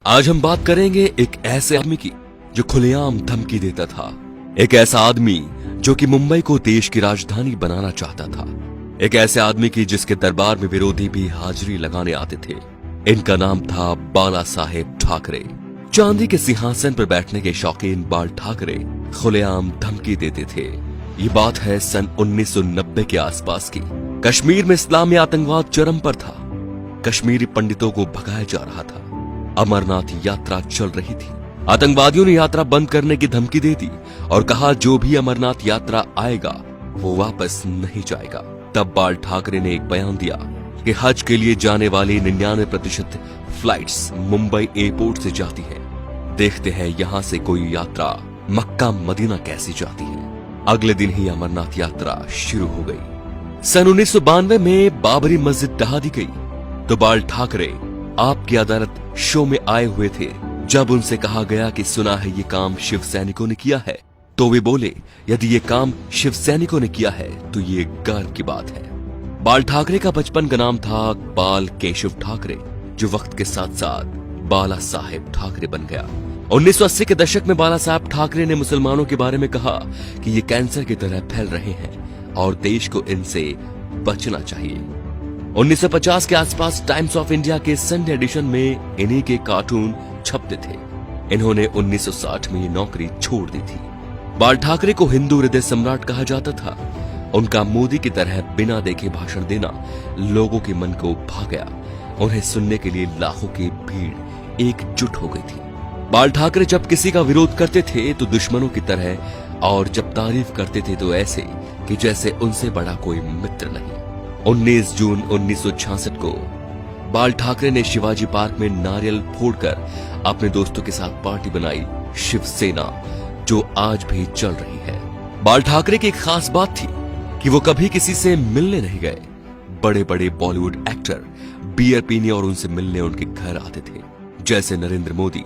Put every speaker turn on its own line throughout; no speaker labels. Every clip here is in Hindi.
आज हम बात करेंगे एक ऐसे आदमी की जो खुलेआम धमकी देता था। एक ऐसा आदमी जो कि मुंबई को देश की राजधानी बनाना चाहता था। एक ऐसे आदमी की जिसके दरबार में विरोधी भी हाजिरी लगाने आते थे। इनका नाम था बाला साहेब ठाकरे। चांदी के सिंहासन पर बैठने के शौकीन बाल ठाकरे खुलेआम धमकी देते थे। ये बात है सन 1990 के आसपास की। कश्मीर में इस्लामी आतंकवाद चरम पर था। कश्मीरी पंडितों को भगाया जा रहा था। अमरनाथ यात्रा चल रही थी। आतंकवादियों ने यात्रा बंद करने की धमकी दे दी और कहा जो भी अमरनाथ यात्रा आएगा वो वापस नहीं जाएगा। तब बाल ठाकरे ने एक बयान दिया कि हज के लिए जाने वाली 99% फ्लाइट्स मुंबई एयरपोर्ट से जाती है। देखते हैं यहां से कोई यात्रा मक्का मदीना कैसी जाती है। अगले दिन ही अमरनाथ यात्रा शुरू हो गई। सन 1992 में बाबरी मस्जिद ढहा दी गई तो बाल ठाकरे आपकी अदालत शो में आए हुए थे। जब उनसे कहा गया कि सुना है ये काम शिव सैनिकों ने किया है, तो वे बोले यदि ये काम शिव सैनिकों ने किया है तो ये गर्व की बात है। बाल ठाकरे का बचपन का नाम था बाल केशव ठाकरे, जो वक्त के साथ साथ बाला साहेब ठाकरे बन गया। 1980 के दशक में बाला साहेब ठाकरे ने मुसलमानों के बारे में कहा कि ये कैंसर की तरह फैल रहे हैं और देश को इनसे बचना चाहिए। 1950 के आसपास टाइम्स ऑफ इंडिया के संडे एडिशन में इन्हीं के कार्टून छपते थे। इन्होंने 1960 में ये नौकरी छोड़ दी थी। बाल ठाकरे को हिंदू हृदय सम्राट कहा जाता था। उनका मोदी की तरह बिना देखे भाषण देना लोगों के मन को भा गया। उन्हें सुनने के लिए लाखों की भीड़ एकजुट हो गई थी। बाल ठाकरे जब किसी का विरोध करते थे तो दुश्मनों की तरह, और जब तारीफ करते थे तो ऐसे कि जैसे उनसे बड़ा कोई मित्र नहीं। 19 जून 1966 को बाल ठाकरे ने शिवाजी पार्क में नारियल फोड़कर अपने दोस्तों के साथ पार्टी बनाई, शिवसेना, जो आज भी चल रही है। बाल ठाकरे की एक खास बात थी कि वो कभी किसी से मिलने नहीं गए। बड़े बड़े बॉलीवुड एक्टर बियर पीने और उनसे मिलने उनके घर आते थे, जैसे नरेंद्र मोदी,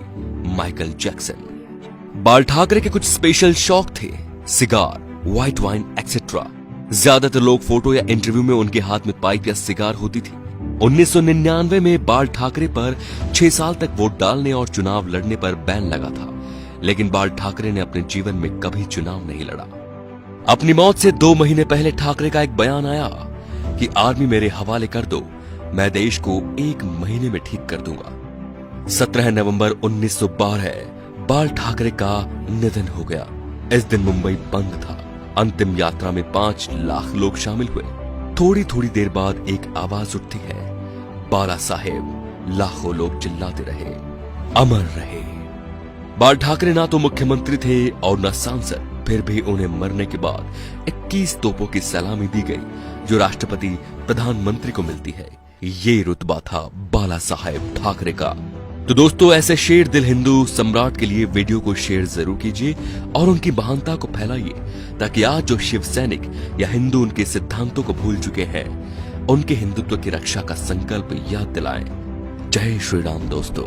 माइकल जैक्सन। बाल ठाकरे के कुछ स्पेशल शौक थे, सिगार, व्हाइट वाइन एक्सेट्रा। ज्यादातर लोग फोटो या इंटरव्यू में उनके हाथ में पाइप या सिगार होती थी। 1999 में बाल ठाकरे पर 6 साल तक वोट डालने और चुनाव लड़ने पर बैन लगा था, लेकिन बाल ठाकरे ने अपने जीवन में कभी चुनाव नहीं लड़ा। अपनी मौत से 2 महीने पहले ठाकरे का एक बयान आया कि आर्मी मेरे हवाले कर दो, मैं देश को 1 महीने में ठीक कर दूंगा। 17 नवंबर 1912 बाल ठाकरे का निधन हो गया। इस दिन मुंबई बंद था। अंतिम यात्रा में 5 लाख लोग शामिल हुए। थोड़ी थोड़ी देर बाद एक आवाज उठती है, बाला साहेब। लाखों लोग चिल्लाते रहे, अमर रहे। बाल ठाकरे ना तो मुख्यमंत्री थे और न सांसद, फिर भी उन्हें मरने के बाद 21 तोपों की सलामी दी गई, जो राष्ट्रपति प्रधानमंत्री को मिलती है। ये रुतबा था बाला साहेब ठाकरे का। तो दोस्तों, ऐसे शेर दिल हिंदू सम्राट के लिए वीडियो को शेयर जरूर कीजिए और उनकी महानता को फैलाइए, ताकि आज जो शिव सैनिक या हिंदू उनके सिद्धांतों को भूल चुके हैं, उनके हिंदुत्व की रक्षा का संकल्प याद दिलाएं। जय श्री राम दोस्तों।